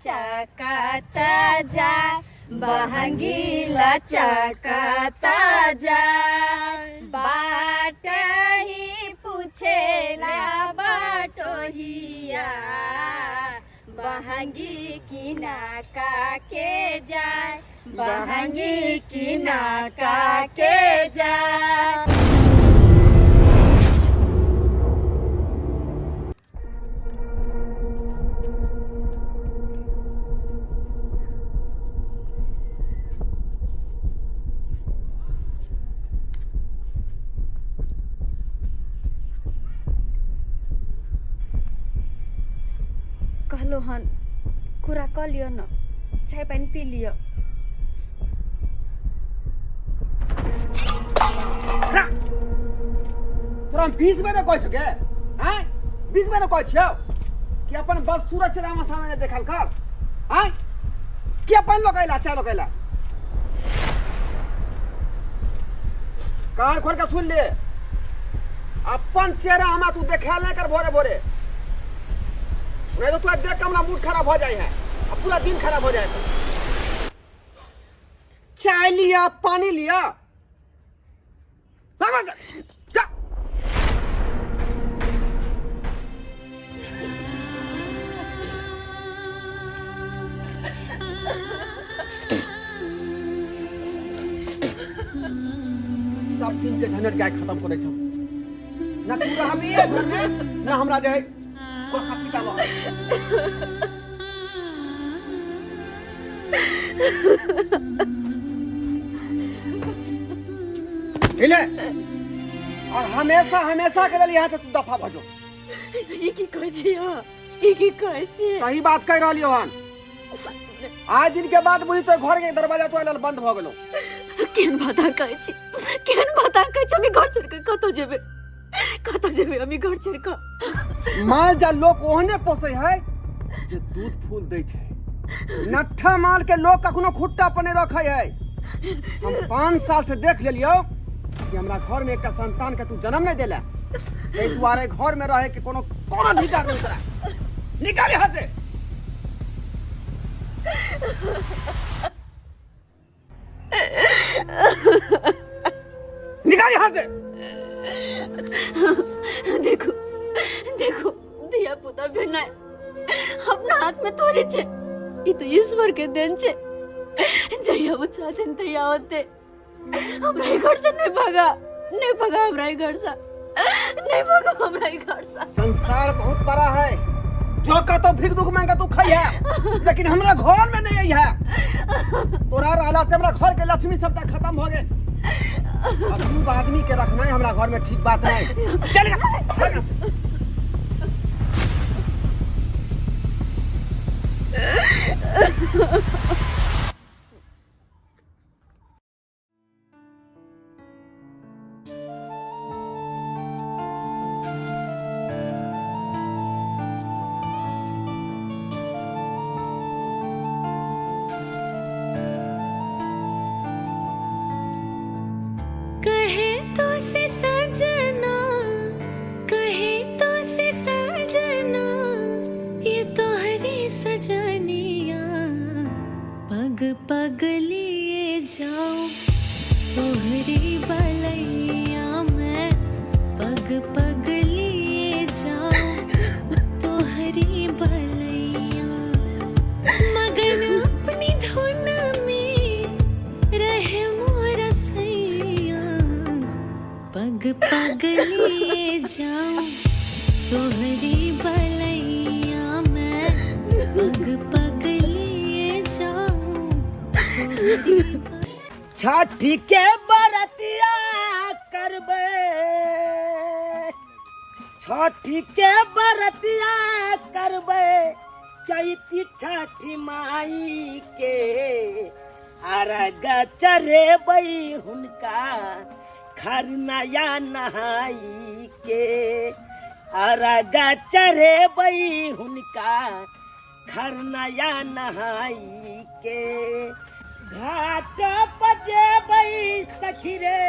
लचकाता जा, बहंगी लचकाता जा। बाट ही पूछेला बटोहिया, बहंगी किना का के जाए, बहंगी किना का के जाए। कहलो हन कुरा क लियो न, चाय पानी पी लियो। तोरा 20 बेर कह सके हैं, 20 बेर कह छियौ कि अपन बस सूरज रामा सामने देखल कर हैं, कि अपन लोकैला चाय लोकैला। कान खोल के सुन ले, अपन चेहरा हमरा तू देखा ले कर भोरे भोरे, नहीं तो तू देख के हमरा मूड खराब हो जाए है, अब पूरा दिन खराब हो जाएगा। चाय लिया, पानी लिया, जा। सब दिन के झंझट गाय खत्म करे छौ, ना तू रहबी है घर में, ना हमरा जे है को सब पिता लो। हिले और हमेशा हमेशा के लिए यहाँ से तू दफा भजो। ये की कह छियो, ये की कह छी। सही बात कह रहलियो हन। आज दिन के बाद बुझी तो घर के दरवाजा तो एल बंद भ गेलो। केन बाता कह छी, केन बाता कह छी, हम घर छोड़ के कतो जेबे, कतो जेबे हम घर छोड़ के। माल जा लोग ओहने पोसे है जे दूध फूल दे छै, नट्ठा माल के लोग कखनो खुट्टा पने रखे है। हम 5 साल से देख लेलियो कि हमरा घर में एकटा संतान के तू जन्म नहीं देला, ए दुआरे घर में रहे के कोनो अधिकार नहीं तोरा। निकाल यहाँ से। निकाल यहाँ से। देखो देखो दिया पुता भेना अपना हाथ में थोड़ी छे, ये तो ईश्वर के देन छे। जया वो चाहते तैया होते, हमरा घर से नहीं भागा, नहीं भागा हमरा घर से, नहीं भागा हमरा घर से। संसार बहुत बड़ा है, जो का तो भीख दुख मांगा तू खाई है, लेकिन हमरा घर में नहीं आई है। तोरा रहला से हमरा घर के लक्ष्मी सबटा खत्म हो गए। अशुभ आदमी के रखना है हमरा घर में ठीक बात नहीं। चल पग लिए जाऊं तोहरी बलैया में, पग पग लिए जाऊं तोहरी बलैया। मगन अपनी धुन में रहे मोर सैया, पग पग लिए जाऊं तोहरी बलैया में, पग पग लिए जाऊं। छठी के बरतिया करबे, छठी के बरतिया करबे, चैती छठी माई के अरग चढ़ेबै हुनका खरनाया नहाई के, अरग चढ़ेबै हुनका खरनाया नहाई के। घाट बजेबै सखी रे,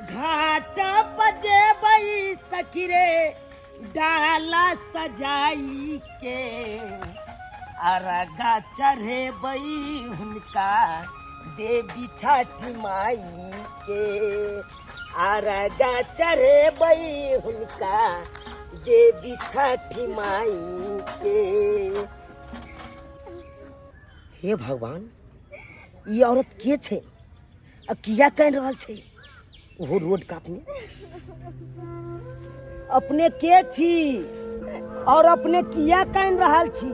घाट बजेबै सखी रे, डाला सजाई के अरगा चढ़े बई हुनका देवी छठी माई के अरगा चढ़े बई हुनका देवी छठी माई के। हे भगवान, ये औरत के छे आ किया कह रहल छे वो रोड काटने? अपने के छी और अपने किया कह रहल छी?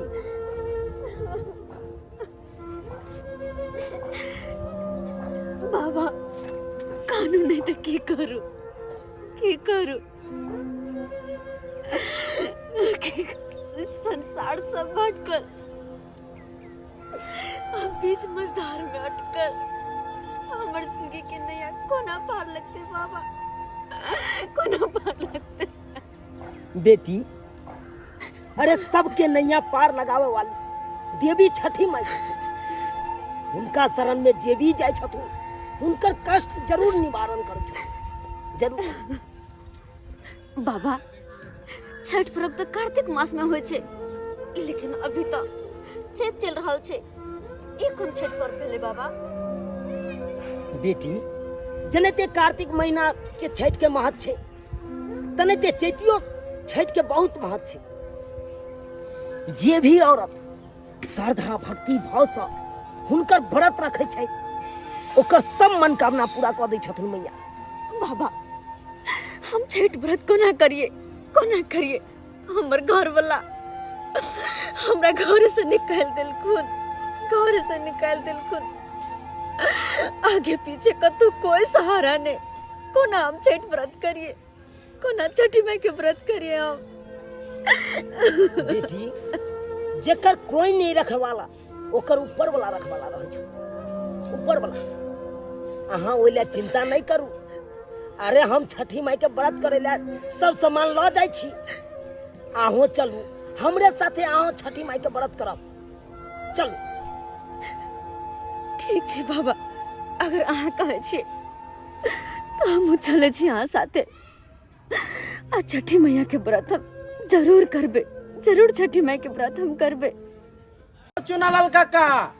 बाबा कानून नहीं तो की करू संसार सब भटकर बीच मझधार में अटकर हमर जिंदगी के नैया कोना पार लगते बाबा, कोना पार लगते। बेटी, अरे सबके नैया पार लगावे वाली देवी छठी माई छथिन। उनका शरण में जे भी जाय छथुन उनकर कष्ट जरूर निवारण कर छथिन, जरूर। बाबा छठ पर्व तो कार्तिक मास में होय छे, लेकिन अभी तो चैत चल रहल छे। ई कोन छठ पर्व भेले बाबा? बेटी, जनते कार्तिक महीना के छठ के महत्व छे, तनते चैतियो छठ के बहुत महत्व छे। जे भी औरत श्रद्धा भक्ति भाव से हुनकर व्रत रखे छै ओकर सब मनोकामना पूरा कर दै छथिन मैया। बाबा हम छठ व्रत कोना करिए? हमर घर वाला हमरा घर से निकाल दिलखुन, आगे पीछे कतु कोई सहारा नहीं। कोना हम छठ व्रत करिए? कोना छठी माई के व्रत करिए हम? बेटी, जेकर कोई नहीं रखवाला ओकर ऊपर वाला रखवाला रह छै, ऊपर वाला। अहाँ ओइला चिंता नहीं करू। अरे हम छठी माई के व्रत करे ला सब सामान ल जाय छी। आहो चलू हमरे साथे, आहो छठी माई के व्रत करब। चलू। ठीक छै बाबा, अगर अहाँ कहे छी तो हम चले छी अहाँ साथे। आ छठी मैया के व्रत हम जरूर करबे, जरूर छठी माई के व्रत हम करबे। चुनालाल काका,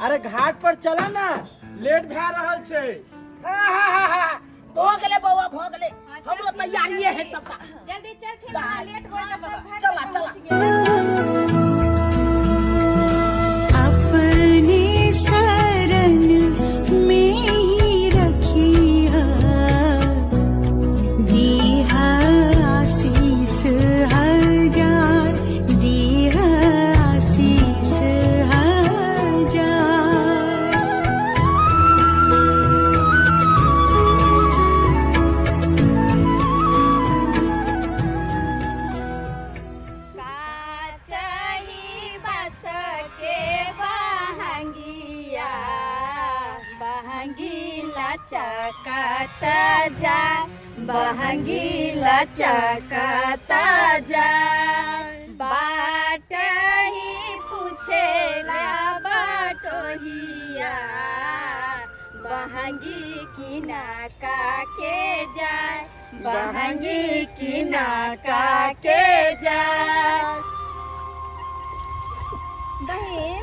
अरे घाट पर चला ना, लेट भे रहल छे। भो गेले बौआ, भो गेले। हमरो तैयारी है सबका। जल्दी चल, फिर लेट हो तो सब घर चला, पे चला। पहुंच गए। अपनी शरण में ही रखिया, दीहा आशीष हजार, दीहा आशीष हजार। काचही बस के बहंगिया, बहंगी लचकत जा, बहंगी लचकत जा। बाट ही पूछेला बटोहिया, बहंगी किना का के जाए, बहंगी किना का के जाए। बहिन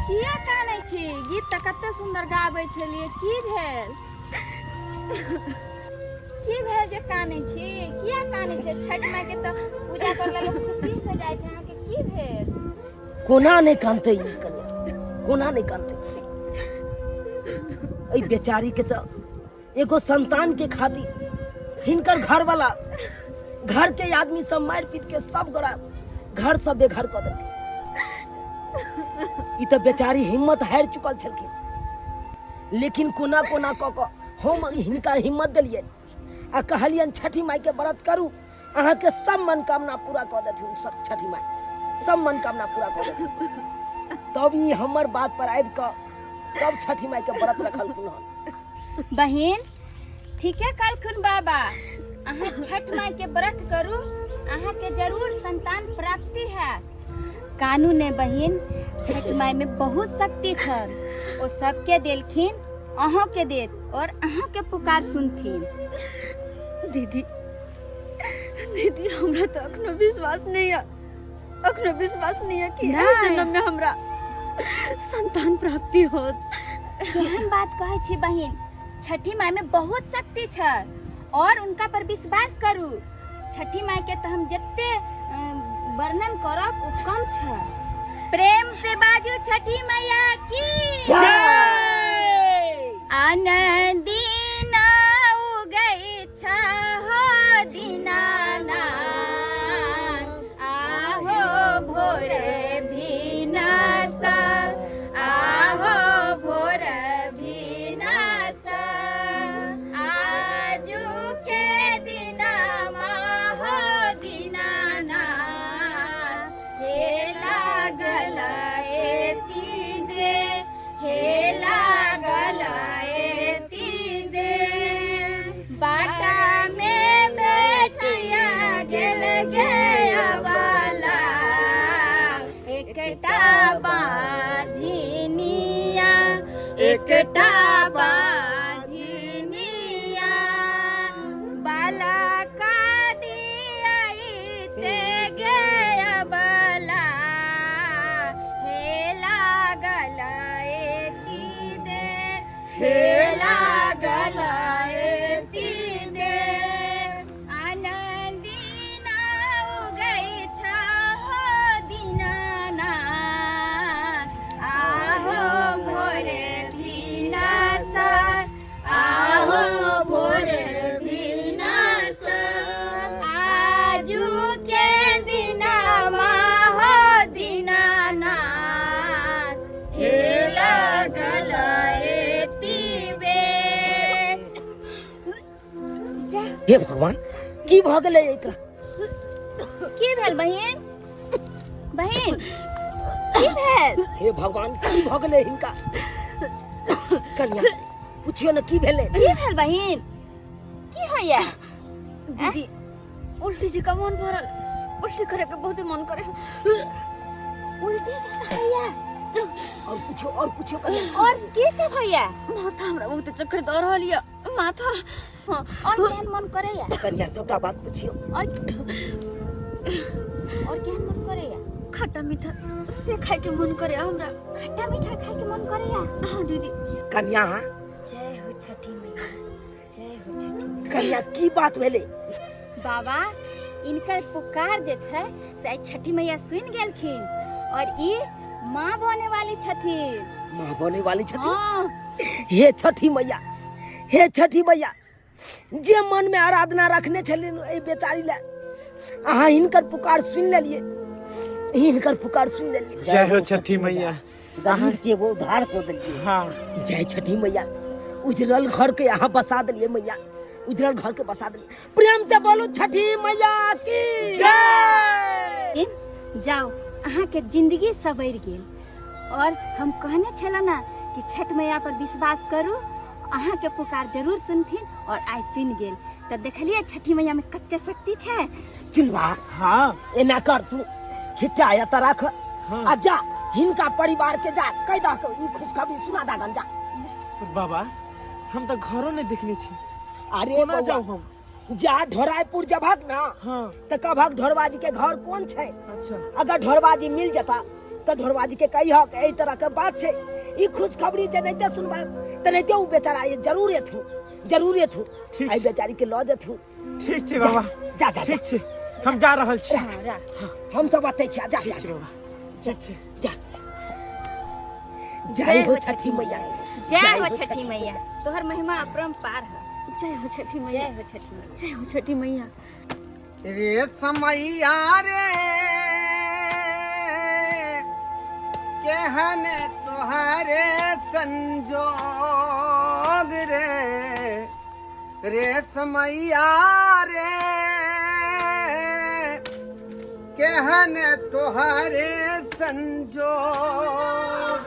किया कानै छी? गीत तऽ कते सुंदर गाबै छलिए, की भेल? की भेल जे कानै छी? किया कानै छी? छठ माई के तऽ पूजा करला लोग खुशी से जाय छै, अहाँ के की भेल? कोना नहीं कानते ई कन्या, कोना नहीं कानते? ए बेचारी के तो एगो संतान के खातिर हिनकर घर वाला, घर के आदमी सब मार पीट के सब गोरा घर सब बेघर कर देलकै। ई तो बेचारी हिम्मत हार चुकल छलखिन, लेकिन कोना कोना क के हम हिनका हिम्मत दिलिए आ कहलियन छठी माई के व्रत करू, अहाँ के सब मनोकामना पूरा कर देथिन। छठी माई सब मनोकामना पूरा कर देथिन। तब ई हमर बात पर आबि के तब छठी माई के व्रत रखलखुन हन। बहिन ठीके कहलखुन बाबा, अहाँ छठ माई के व्रत करू, अहाँ के जरूर संतान प्राप्ति है। कानून ने बहिन, छठ माई में बहुत शक्ति छल, ओ सबके देलखिन, अहों के देत और अहाँ के पुकार सुनथिन। दीदी दीदी हमरा तो अखनो विश्वास नहीं है कि नहीं। एहि जन्म में हमरा संतान प्राप्ति होत। केहन बात कहै छी बहिन, छठी माई में बहुत शक्ति छै और उनका पर विश्वास करू। छठी माई के तो हम जत्ते वर्णन करब ओ कम छै। प्रेम से बाजू छठी मैया की जय। आनंदीना उगै छहो दीनानाथ, आहो भोर भिनासा, आहो भोर भिनासा, आजू के दिनमा हो दीनानाथ, हे लागल एती दे, हे लागल एती दे, बाटा में भेटैया गेल गयावाला, एकटा बाझिनिया, एकटा बाझिनिया, बाला का दियाई ते गयावाला, हे लागल एती दे, हे लागल एती दे, आनंदीना उगै छहो दीनानाथ, आहो भोर भिनासा, आहो भोर भिनासा, आजू के दिनमा हो दीनानाथ, हे लागल एती बे। जा हे भगवान की भ गेलै एकरा? की भेल बहिन? बहिन की भेल? हे भगवान की भ गेलै हिनका? कन्या पूछियो न की भेलै? की भेल बहिन? की होइया? दीदी उल्टी जी का मन भरल, उल्टी करे के बहुत मन करे। उल्टी जैसा होइया? और पूछियो कन्या। और की से होइया? माथा हमरा बहुत चक्कर दऽ रहल ये, माथा। हाँ, और केहन मन करैया? कन्या सबटा बात पूछियो। और केहन मन करैया? खट्टा मीठा से खाए के मन करे हमरा। खट्टा मीठा खाए के मन करैया? हाँ दीदी। कन्या जय हो छठी मैया, जय हो छठी मैया। कन्या की बात भेलै? बाबा इनकर पुकार जे छै से आइ छठी मैया सुनि गेलखिन और ई माँ बने वाली छथिन। माँ बने वाली छथिन? हाँ। हे छठी मैया, हे छठी मैया, जे मन में आराधना रखने छलिन ए बेचारी ले, अहाँ हिनकर पुकार सुनि लेलिए, हिनकर पुकार सुनि लेलिए। जय हो छठी मैया। गरीब के एगो उद्धार को देलिए। हाँ जय छठी मैया। उजरल घर के यहाँ बसा दिलिए मैया, उजरल घर के बसा दिलिए। प्रेम से बोलो छठी मैया की जय। जाओ अहाँ के जिंदगी सवर गेल और हम कहने छलौ ना कि छठ मैया पर विश्वास करू, अहाँ के पुकार जरूर सुनथिन और आज सुनि गेल। तो देखलिए छठी मैया में कते शक्ति छै। चुलवा हाँ एना कर तू छिट्टा या त राख। हाँ। आ जा हिनका परिवार के जा कह दा के ई खुशखबरी सुना दा गंजा। पर बाबा हम तो घरों नहीं देखने छी। अरे कोना बौआ, जाऊ हम? जा ढोरायपुर जबक ना हाँ त कहबक ढोरबाजी के घर कौन छै। अच्छा अगर ढोरबाजी मिल जता तो ढोरबाजी के कही हक एही तरह के बात छै। ई खुशखबरी जे नैते सुनबा त नैते उ बेचारा ये जरूर एथु ठीक आई छै। बेचारी के लऽ जेथु। ठीक छै बाबा। जा जा ठीक छै हम जा रहल छी। हम सब बाते छी। जा ठीक जा छै बाबा। ठीक छै। जा। जय हो छठी मैया, जय हो छठी मैया, तोहर महिमा अपरंपार है। जय हो छठी जय मैया, हो छठी मैया। जय हो छठी मैया। रे समैया रे केहन तोहरे संजोग रे समैया रे केहन तोहरे संजोग।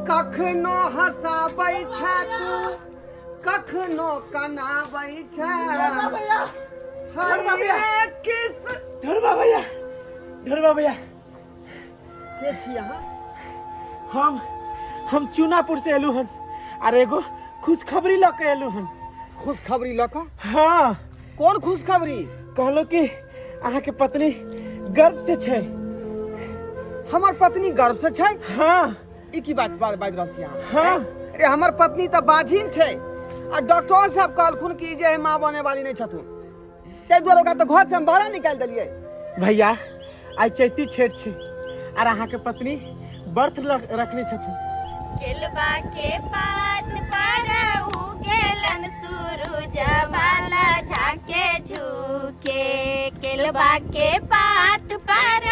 कखनो हंसाबै छै तू, कखनो कनाबै छै। हाय किस ढोरबा भैया, ढोरबा भैया के छी अहाँ? हम चूनापुर से एलू हन और एगो खुशखबरी लऽ के एलू हन। खुशखबरी लऽ कऽ? हाँ कौन खुशखबरी? कहलो कि अहाँ के पत्नी गर्भ से छै। हमर पत्नी गर्भ से छै? हाँ ई की बात बाज रहल छी अहाँ? हाँ। अरे हमर पत्नी तो बाझिन छै आ डॉक्टर साहब कहलखुन कि जे माँ बने वाली नहीं छथुन, ताहि दुआरे ओकरा तो घर से हम बाहर निकाल दिलिए। भैया आई चैती छेड़ छै और अहाँ के पत्नी व्रत रखने छथिन। केलबा के पात पर उगेलन सूरज बाला झाके झुके। केलबा के पात पर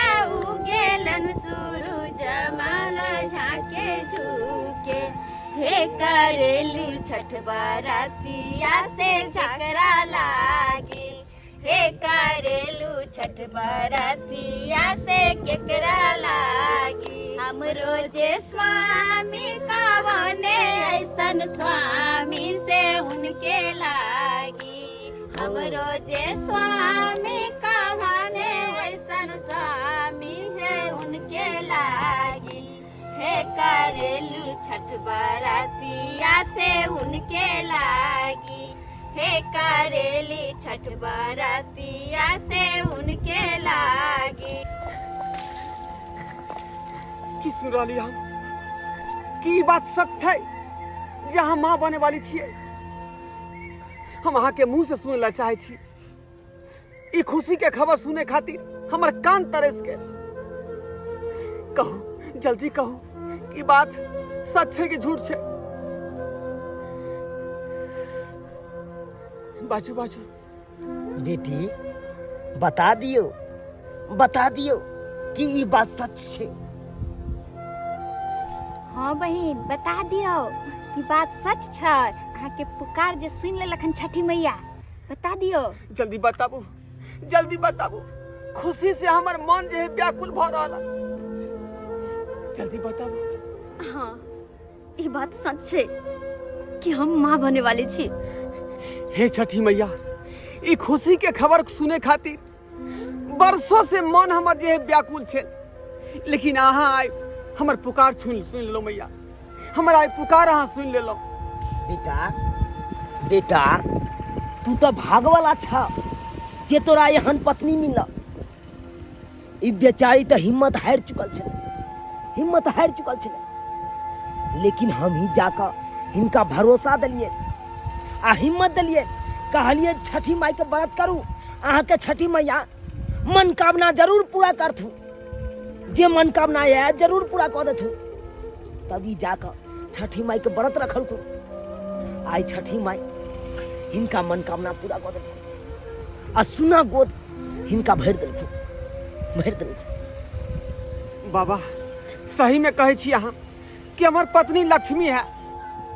उगेलन सूरज बाला झाके झुके। हे करेलू छठ बरातिया से झगड़ा लागी। हे करेलू छठ बरातिया से केकरा लागी। हम रोजे स्वामी कवने ऐसन स्वामी से उनके लागी। हम रोजे स्वामी कवने ऐसन स्वामी से उनके लागी। हे करेलू छठ बरातिया से उनके लागी। हे करेली छठ बरातिया से उनके लागी। की सुन रही हम की बात सच है जे अहाँ माँ बने वाली छियै? हम अहाँ के मुंह से सुने ला चाहे छी। ई खुशी के खबर सुने खातिर हमर कान तरस के। कहो, जल्दी कहो कि बात सच है कि झूठ छै? बाजू बाजू। बेटी बता दियो कि ई बात सच छै। हाँ बहिन बता दियो कि बात सच छै। अहाँ के पुकार जे सुन लेलखन छठी मैया, बता दियो। जल्दी बताबू, जल्दी बताबू। खुशी से हमर मन जे है व्याकुल भ रहल। जल्दी बताबू। हाँ, ये बात सच है कि हम माँ बने वाली छी। हे छठी मैया, ई खुशी के खबर सुने खातिर बरसों से मन हमर जे है व्याकुल छे, लेकिन अहाँ आइ हमर पुकार सुन लो मैया। हमर आइ पुकार अहाँ सुन ले लो। बेटा तू तो भाग वाला छ जे तोरा एहन पत्नी मिल। ई बेचारी तो हिम्मत हार चुकल छे, लेकिन हम ही जाकर हिनका भरोसा दिलिए आ हिम्मत दिलिए। कहलिए छठी माई के व्रत करू, अहाँ के छठी मैया मनोकामना जरूर पूरा करथु। जे मनोकामना है जरूर पूरा कर देथु। तभी जाकर छठी माई के व्रत रखल को। आई छठी माई हिनका मनोकामना पूरा कर देलखु आ सुना गोद हिनका भर देलखु। बाबा सही में कहे छी अहाँ कि हमर पत्नी लक्ष्मी है,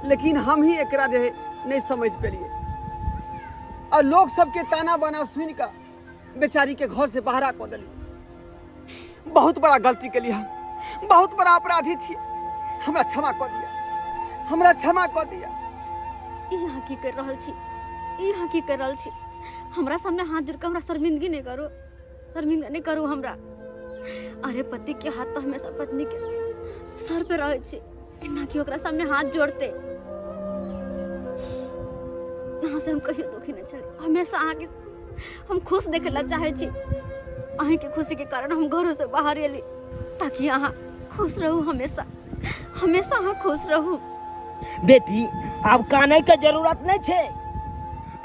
लेकिन हम ही एकरा जे है नहीं समझ पेलिए और लोग सबके ताना बाना सुन कर बेचारी के घर से बाहर कर दिली। बहुत बड़ा गलती के लिए हम बहुत बड़ा अपराधी छी। हमरा क्षमा कर दिया। यहाँ की कर रहल छी? हमरा सामने हाथ जोड़ के हमरा शर्मिंदगी नहीं करू हमरा। अरे पति के हाथ तो हमेशा पत्नी के सर पे रहे छी, ना कि ओकरा सामने हाथ जोड़ते। यहाँ से हम कहियो दुखी नहीं चले। हमेशा अहाँ के हम खुश देखे ला चाहे छी। अहीं के खुशी के कारण हम घरों से बाहर एली ताकि अहाँ खुश रहू। हमेशा अहाँ खुश रहू। बेटी अब काने के जरूरत नहीं छे।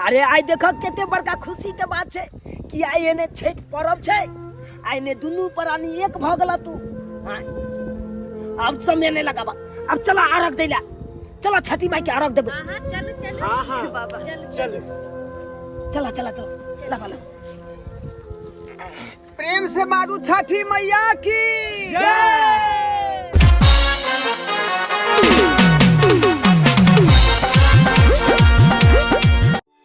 अरे आई देखो केते बड़का खुशी के बात छे कि आई एने छठ पर्व छे। आई ने दुनू प्राणी एक भ गेला। तू अब समय नहीं लगाबा। अब चला अर्घ देला, चला छठी माई के अर्घ देबे। चलो हाँ बाबा चला प्रेम से मारू छठी मैया की।